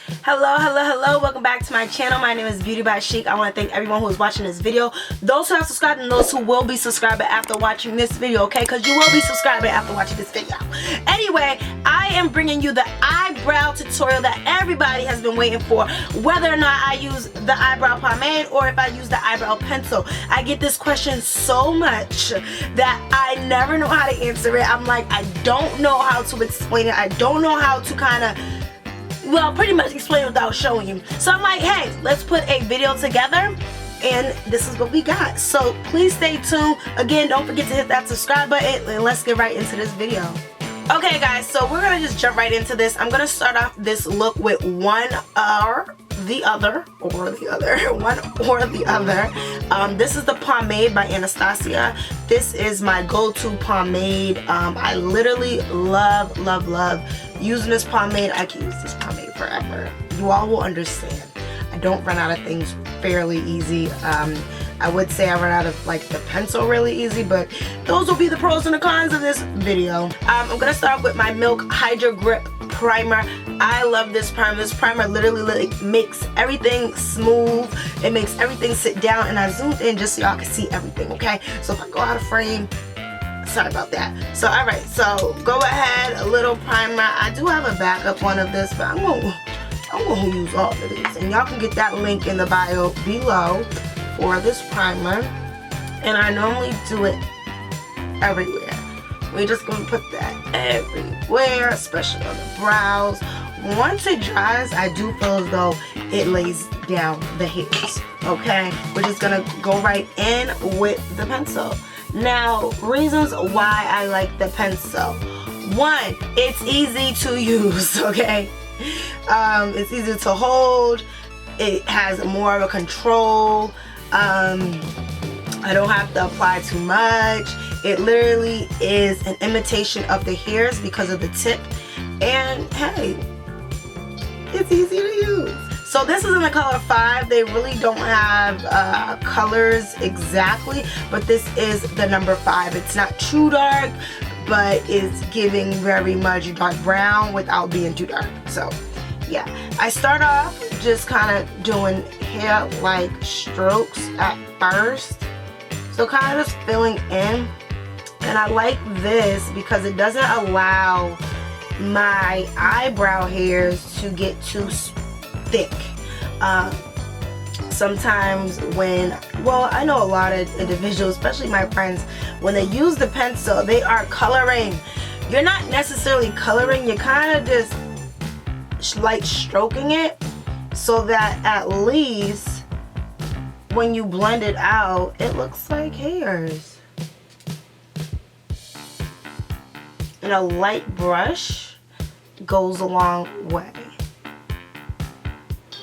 Hello, welcome back to my channel. My name is Beautybysheek. I want to thank everyone who is watching this video, those who have subscribed and those who will be subscribing after watching this video, okay, because you will be subscribing after watching this video. Anyway, I am bringing you the eyebrow tutorial that everybody has been waiting for, whether or not I use the eyebrow pomade or if I use the eyebrow pencil. I get this question so much that I never know how to answer it. I'm like, I don't know how to explain it. I don't know how to kind of, well, pretty much explain it without showing you. So I'm like, hey, let's put a video together and this is what we got. So please stay tuned. Again, don't forget to hit that subscribe button and let's get right into this video. Okay guys, so we're gonna just jump right into this. I'm gonna start off this look with one or the other. This is the Pomade by Anastasia. This is my go-to pomade. I literally love using this pomade. I can use this pomade forever. You all will understand. I don't run out of things fairly easy. I would say I run out of like the pencil really easy, but those will be the pros and the cons of this video. I'm gonna start with my Milk Hydro Grip Primer. I love this primer. This primer literally makes everything smooth. It makes everything sit down, and I zoomed in just so y'all can see everything, okay? So if I go out of frame, sorry about that. So alright, so go ahead, a little primer. I do have a backup one of this, but I'm gonna use all of these, and y'all can get that link in the bio below for this primer. And I normally do it everywhere. We're just gonna put that everywhere, especially on the brows. Once it dries, I do feel as though it lays down the hairs, okay? We're just gonna go right in with the pencil. Now, reasons why I like the pencil. One, it's easy to use, okay? It's easy to hold. It has more of a control. I don't have to apply too much. It literally is an imitation of the hairs because of the tip. And hey, it's easy to use. So this is in the color 5. They really don't have colors exactly, but this is the number 5. It's not too dark, but it's giving very much dark brown without being too dark. So yeah, I start off just kind of doing hair like strokes at first. So kind of just filling in. And I like this because it doesn't allow my eyebrow hairs to get too thick. Sometimes when, well, I know a lot of individuals, especially my friends, when they use the pencil, they are coloring. You're not necessarily coloring, you're kind of just like stroking it so that at least when you blend it out, it looks like hairs. And a light brush goes a long way.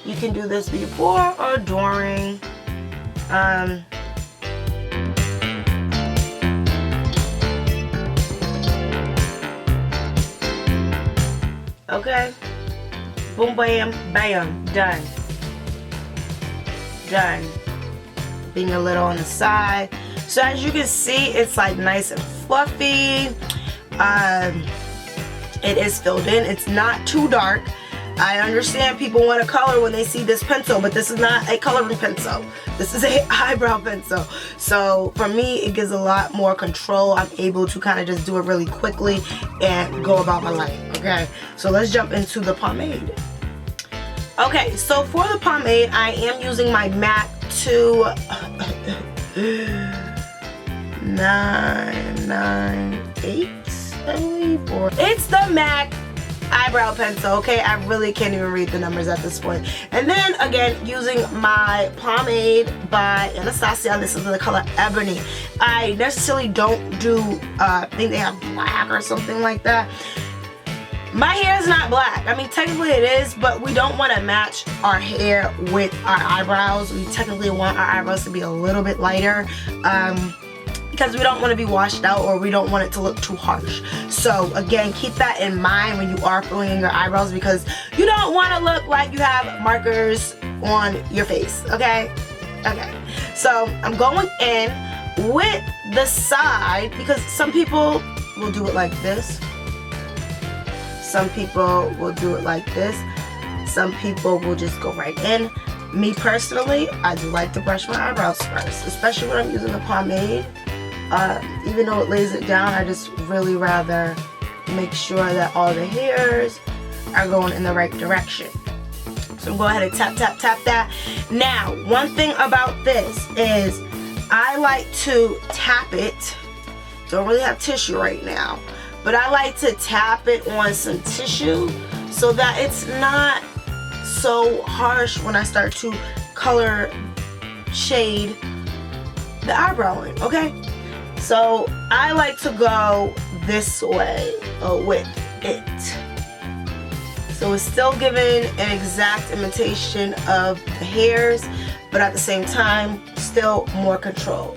You can do this before or during. Okay. Boom, bam, bam, done. Done. Being a little on the side. So as you can see, it's like nice and fluffy. It is filled in. It's not too dark. I understand people want to color when they see this pencil, but this is not a coloring pencil. This is an eyebrow pencil. So for me, it gives a lot more control. I'm able to kind of just do it really quickly and go about my life, okay? So let's jump into the pomade. Okay, so for the pomade, I am using my MAC 298, I believe, or it's the MAC eyebrow pencil, okay? I really can't even read the numbers at this point. And then again, using my Pomade by Anastasia. This is in the color Ebony. I necessarily don't do, I think they have black or something like that. My hair is not black. I mean, technically it is, but we don't want to match our hair with our eyebrows. We technically want our eyebrows to be a little bit lighter. Because we don't want to be washed out, or we don't want it to look too harsh. So again, keep that in mind when you are filling in your eyebrows, because you don't want to look like you have markers on your face, okay? Okay, so I'm going in with the side, because some people will do it like this. Some people will do it like this. Some people will just go right in. Me personally, I do like to brush my eyebrows first, especially when I'm using the pomade. Even though it lays it down, I just really rather make sure that all the hairs are going in the right direction. So I'm going to go ahead and tap, tap, tap that. Now, one thing about this is I like to tap it. Don't really have tissue right now, but I like to tap it on some tissue so that it's not so harsh when I start to color shade the eyebrow in, okay? So I like to go this way with it. So it's still giving an exact imitation of the hairs, but at the same time, still more control.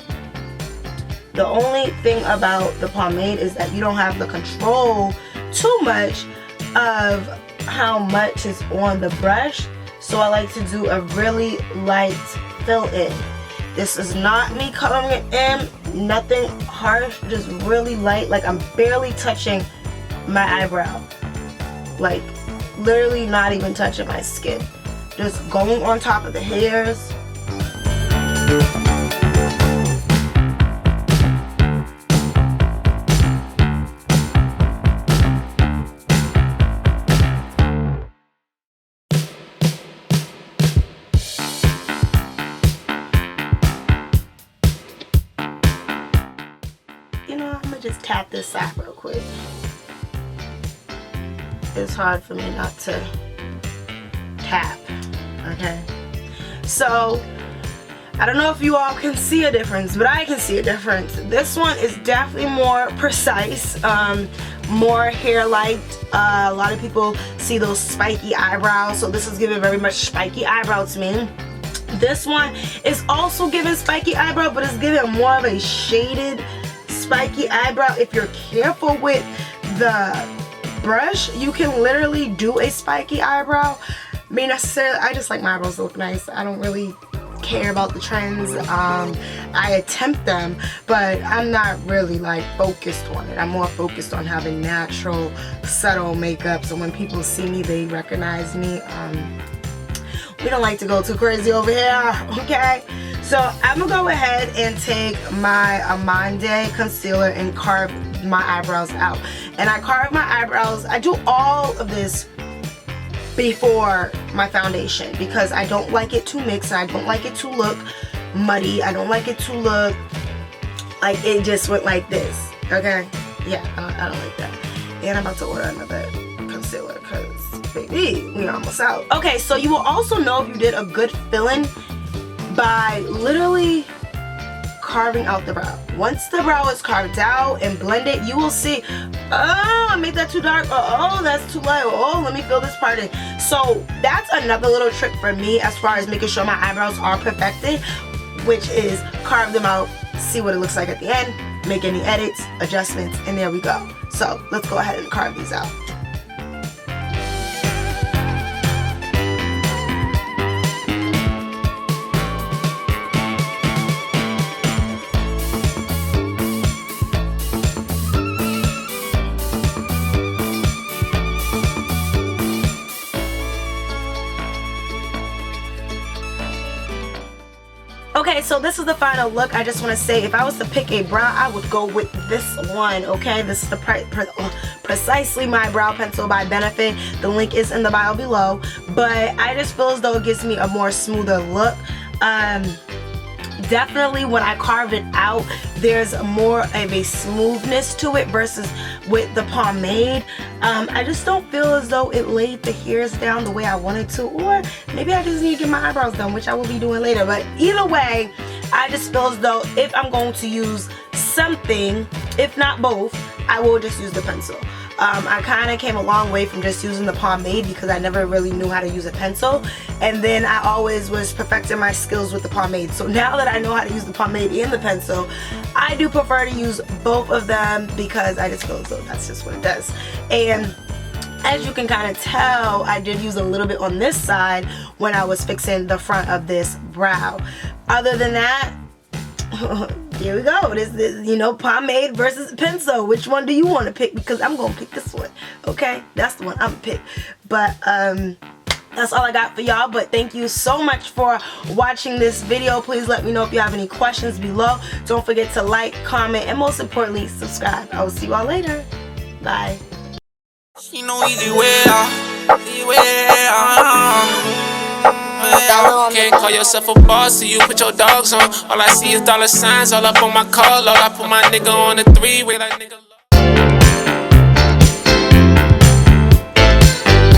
The only thing about the pomade is that you don't have the control too much of how much is on the brush. So I like to do a really light fill in. This is not me coloring it in, nothing harsh, just really light, like I'm barely touching my eyebrow. Like literally not even touching my skin. Just going on top of the hairs. You know, I'm gonna just tap this side real quick. It's hard for me not to tap, okay? So, I don't know if you all can see a difference, but I can see a difference. This one is definitely more precise, more hair-like. A lot of people see those spiky eyebrows, so this is giving very much spiky eyebrow to me. This one is also giving spiky eyebrow, but it's giving more of a shaded spiky eyebrow. If you're careful with the brush, you can literally do a spiky eyebrow. Me necessarily, I just like my eyebrows to look nice. I don't really care about the trends. I attempt them, but I'm not really like focused on it. I'm more focused on having natural, subtle makeup, so when people see me, they recognize me. We don't like to go too crazy over here, okay? So I'm gonna go ahead and take my Pomade concealer and carve my eyebrows out. And I carve my eyebrows, I do all of this before my foundation because I don't like it to mix. I don't like it to look muddy. I don't like it to look like it just went like this, okay? Yeah, I don't like that. And I'm about to order another concealer because, baby, we're almost out. Okay, so you will also know if you did a good fill-in by literally carving out the brow. Once the brow is carved out and blended, you will see, oh, I made that too dark. Oh, that's too light. Oh, let me fill this part in. So that's another little trick for me as far as making sure my eyebrows are perfected, which is carve them out, see what it looks like at the end, make any edits, adjustments, and there we go. So let's go ahead and carve these out. Okay, so this is the final look. I just want to say, if I was to pick a brow, I would go with this one, okay? This is the Precisely My Brow Pencil by Benefit. The link is in the bio below. But I just feel as though it gives me a more smoother look. Definitely when I carve it out, there's more of a smoothness to it versus with the pomade. I just don't feel as though it laid the hairs down the way I wanted to, or maybe I just need to get my eyebrows done, which I will be doing later. But either way, I just feel as though if I'm going to use something, if not both, I will just use the pencil. I kind of came a long way from just using the pomade because I never really knew how to use a pencil, and then I always was perfecting my skills with the pomade. So now that I know how to use the pomade and the pencil, I do prefer to use both of them because I just feel as though that's just what it does. And as you can kind of tell, I did use a little bit on this side when I was fixing the front of this brow. Other than that, here we go. This is, you know, pomade versus pencil. Which one do you want to pick? Because I'm going to pick this one. Okay? That's the one I'm going to pick. But, That's all I got for y'all, but thank you so much for watching this video. Please let me know if you have any questions below. Don't forget to like, comment, and most importantly, subscribe. I will see you all later. Bye. She know easy way out, easy way out. Can't call yourself a boss, so you put your dogs on. All I see is dollar signs all up on my call. All I put my nigga on the three-way like nigga.